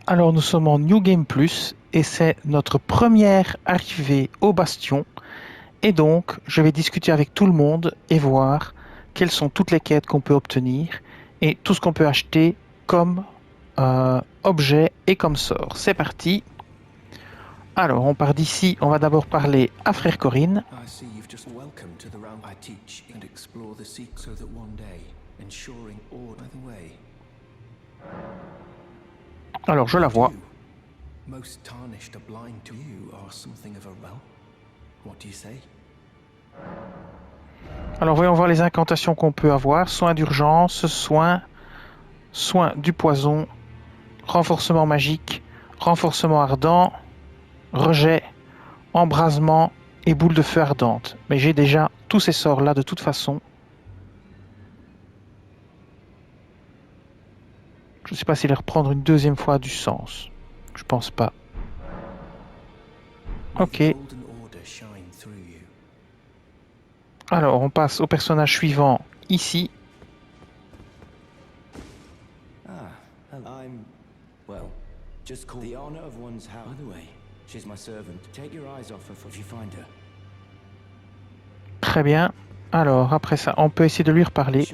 Alors nous sommes en New Game Plus et c'est notre première arrivée au Bastion. Et donc je vais discuter avec tout le monde et voir quelles sont toutes les quêtes qu'on peut obtenir et tout ce qu'on peut acheter comme objet et comme sort. C'est parti. Alors on part d'ici, on va d'abord parler à Frère Corinne. Alors je la vois. Most tarnished are blind to you are something of a realm. What do you say? Alors voyons voir les incantations qu'on peut avoir. Soin d'urgence, soin du poison, renforcement magique, renforcement ardent, rejet, embrasement et boule de feu ardente. Mais j'ai déjà tous ces sorts là de toute façon. Je ne sais pas si les reprendre une deuxième fois a du sens. Je pense pas. Ok. Alors, on passe au personnage suivant, ici. Très bien. Alors, après ça, on peut essayer de lui reparler.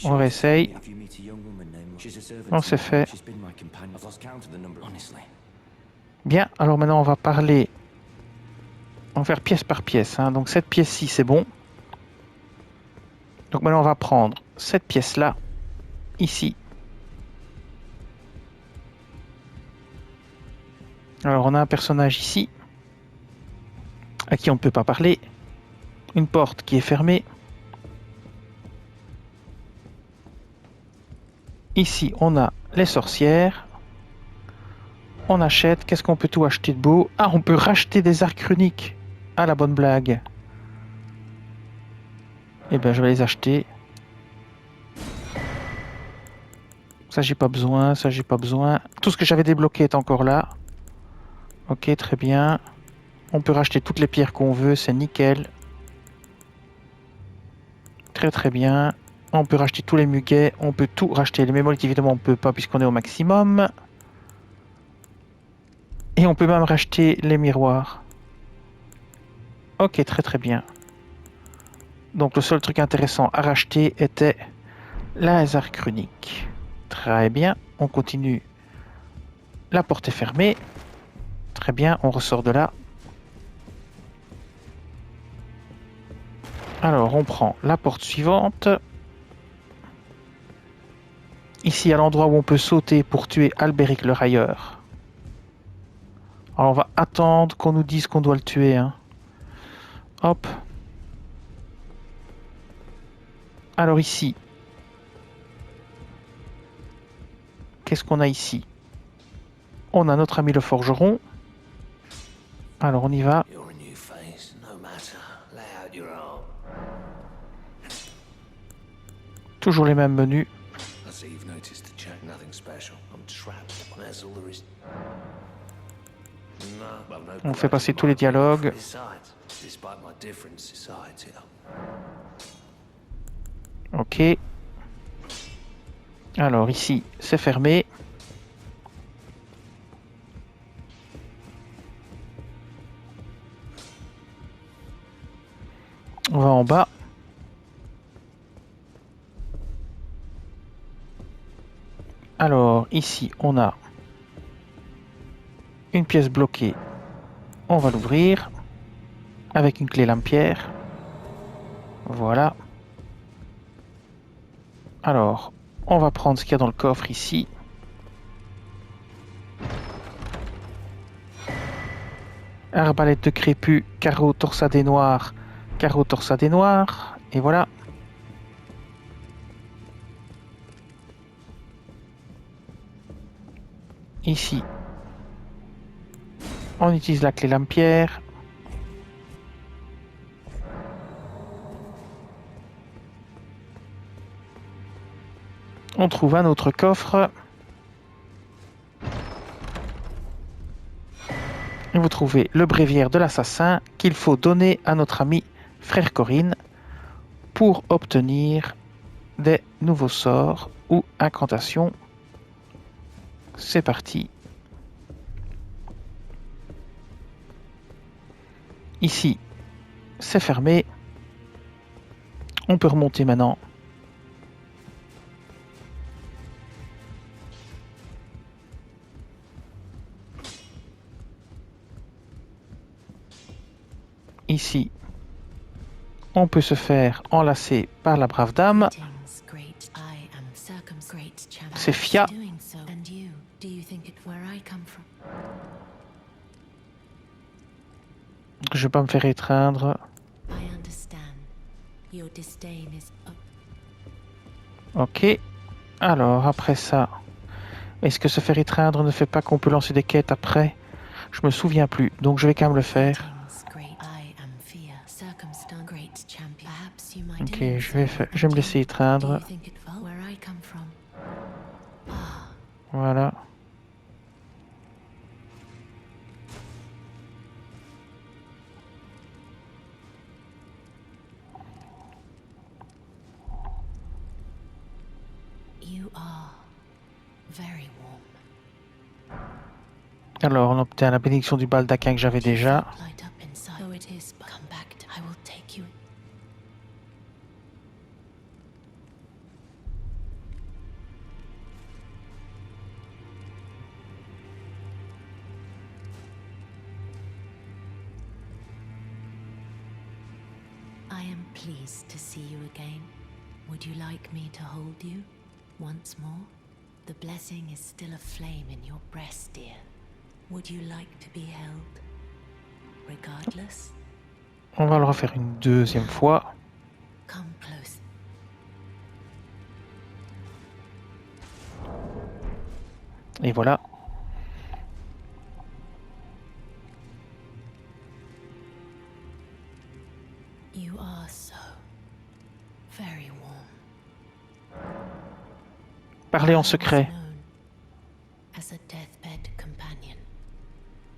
On réessaye. On s'est fait. Bien, alors maintenant on va parler. On va faire pièce par pièce. Hein. Donc cette pièce-ci, c'est bon. Donc maintenant on va prendre cette pièce-là, ici. Alors on a un personnage ici, à qui on ne peut pas parler. Une porte qui est fermée. Ici, on a les sorcières. On achète. Qu'est-ce qu'on peut tout acheter de beau? Ah, on peut racheter des arcs runiques. Ah, la bonne blague. Eh bien, je vais les acheter. Ça, j'ai pas besoin. Ça, j'ai pas besoin. Tout ce que j'avais débloqué est encore là. Ok, très bien. On peut racheter toutes les pierres qu'on veut. C'est nickel. Très, très bien. On peut racheter tous les muguets, on peut tout racheter. Les mémolites, évidemment, on peut pas puisqu'on est au maximum. Et on peut même racheter les miroirs. Ok, très très bien. Donc le seul truc intéressant à racheter était les arcs runiques. Très bien, on continue. La porte est fermée. Très bien, on ressort de là. Alors, on prend la porte suivante. Ici, à l'endroit où on peut sauter pour tuer Albéric le Railleur. Alors, on va attendre qu'on nous dise qu'on doit le tuer. Hein. Hop. Alors ici. Qu'est-ce qu'on a ici? On a notre ami le forgeron. Alors, on y va. Toujours les mêmes menus. On fait passer tous les dialogues. Ok. Alors ici, c'est fermé. On va en bas. Alors ici, on a une pièce bloquée. On va l'ouvrir avec une clé lame-pierre. Voilà. Alors, on va prendre ce qu'il y a dans le coffre ici. Arbalète de crépus, carreau torsadé noir, carreau torsadé noir. Et voilà. Ici, on utilise la clé lame-pierre. On trouve un autre coffre. Et vous trouvez le bréviaire de l'assassin qu'il faut donner à notre ami Frère Corinne pour obtenir des nouveaux sorts ou incantations. C'est parti. Ici, c'est fermé. On peut remonter maintenant. Ici, on peut se faire enlacer par la brave dame. C'est Fia. Je vais pas me faire étreindre. Ok. Alors, après ça, est-ce que se faire étreindre ne fait pas qu'on peut lancer des quêtes après? Je me souviens plus, donc je vais quand même le faire. Ok, je vais me laisser étreindre. Voilà. Alors, on obtient la bénédiction du baldaquin que j'avais déjà. I am pleased to see you again. Would you like me to hold you once more? The blessing is still aflame in your breast, dear. Would you like to be held? Regardless? On va le refaire une deuxième fois. Come close. Et voilà. You are so very warm. Parler en secret. As a deathbed companion,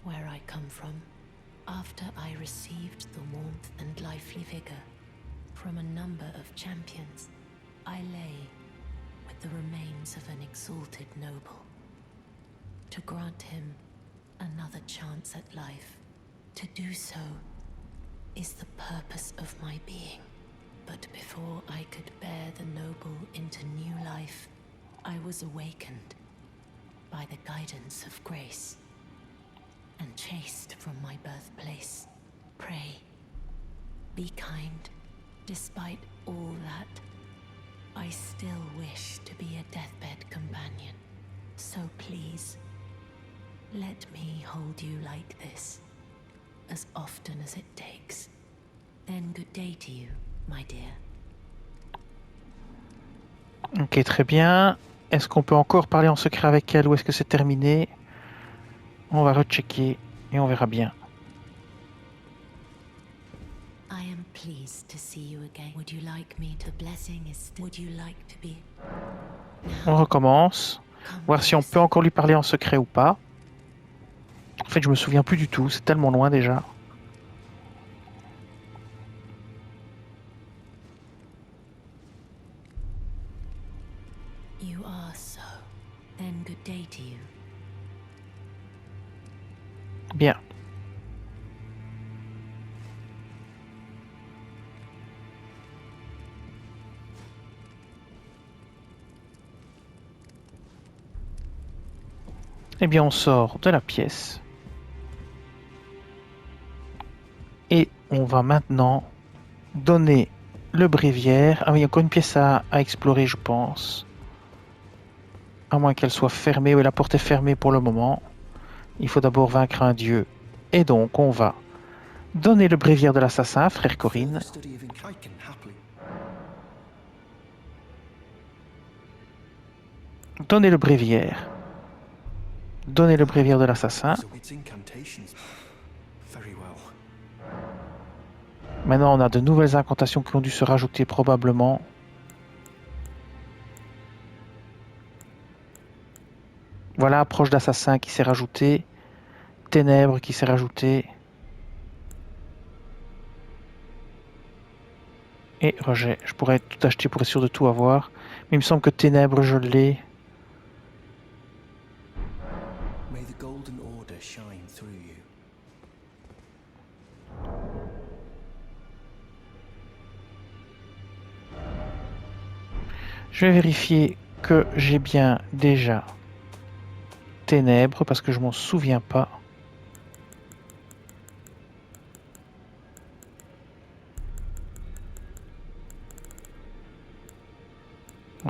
where I come from, after I received the warmth and lively vigor from a number of champions, I lay with the remains of an exalted noble. To grant him another chance at life, to do so is the purpose of my being. But before I could bear the noble into new life, I was awakened by the guidance of grace and chased from my birthplace. Pray, be kind. Despite all that, I still wish to be a deathbed companion. So please, let me hold you like this, as often as it takes. Then good day to you, my dear. Ok, très bien. Est-ce qu'on peut encore parler en secret avec elle ou est-ce que c'est terminé? On va rechecker et on verra bien. I am pleased to see you again. Would you like me to blessing is would you like to be? On recommence. Voir si on peut encore lui parler en secret ou pas. En fait, je me souviens plus du tout. C'est tellement loin déjà. You are so. Then good day to you. Bien. Eh bien, on sort de la pièce. Et on va maintenant donner le bréviaire. Ah oui, il y a encore une pièce à explorer, je pense. À moins qu'elle soit fermée. Oui, la porte est fermée pour le moment. Il faut d'abord vaincre un dieu. Et donc, on va donner le bréviaire de l'assassin à frère Corinne. Donner le bréviaire. Donner le bréviaire de l'assassin. Maintenant, on a de nouvelles incantations qui ont dû se rajouter probablement. Voilà, approche d'assassin qui s'est rajouté. Ténèbres qui s'est rajouté. et rejet. Je pourrais tout acheter pour être sûr de tout avoir. Mais il me semble que ténèbres, je l'ai. May the Golden Order shine through you. Je vais vérifier que j'ai bien déjà ténèbres parce que je m'en souviens pas.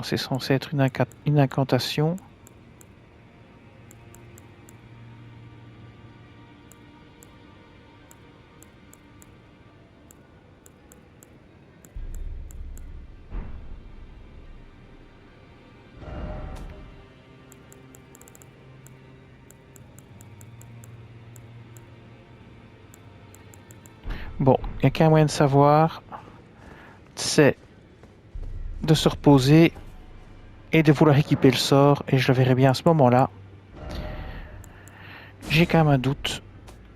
C'est censé être une incantation. Bon, il n'y a qu'un moyen de savoir, c'est de se reposer et de vouloir équiper le sort, et je le verrai bien à ce moment-là. J'ai quand même un doute,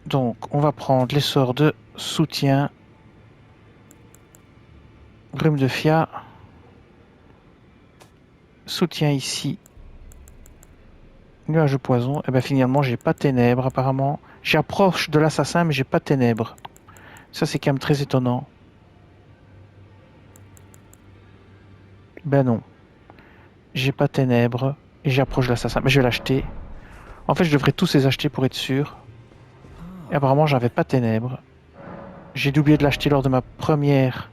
donc on va prendre les sorts de soutien, brume de Fia, soutien ici, nuage de poison, et bien finalement j'ai pas ténèbres apparemment. J'approche de l'assassin mais j'ai pas ténèbres. Ça c'est quand même très étonnant. Ben non. J'ai pas ténèbres et j'approche de l'assassin. Mais je vais l'acheter. En fait je devrais tous les acheter pour être sûr. Et apparemment j'avais pas ténèbres. J'ai oublié de l'acheter lors de ma première...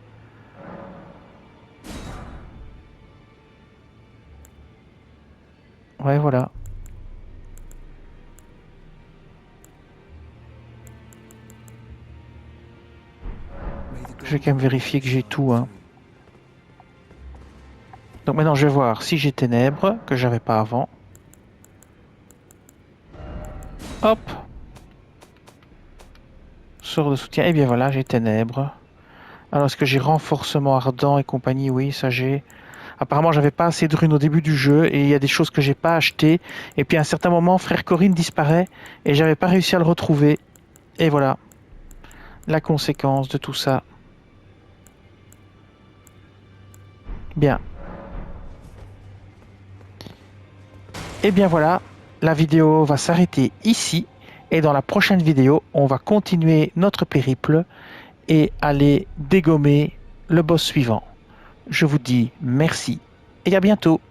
Ouais voilà. Je vais quand même vérifier que j'ai tout, hein. Donc maintenant je vais voir si j'ai ténèbres, que j'avais pas avant. Hop. Sort de soutien, et bien voilà, j'ai ténèbres. Alors est-ce que j'ai renforcement ardent et compagnie? Oui, ça j'ai. Apparemment j'avais pas assez de runes au début du jeu, et il y a des choses que j'ai pas achetées. Et puis à un certain moment, frère Corinne disparaît, et j'avais pas réussi à le retrouver. Et voilà. La conséquence de tout ça. Bien. Et bien voilà, la vidéo va s'arrêter ici. Et dans la prochaine vidéo, on va continuer notre périple et aller dégommer le boss suivant. Je vous dis merci et à bientôt.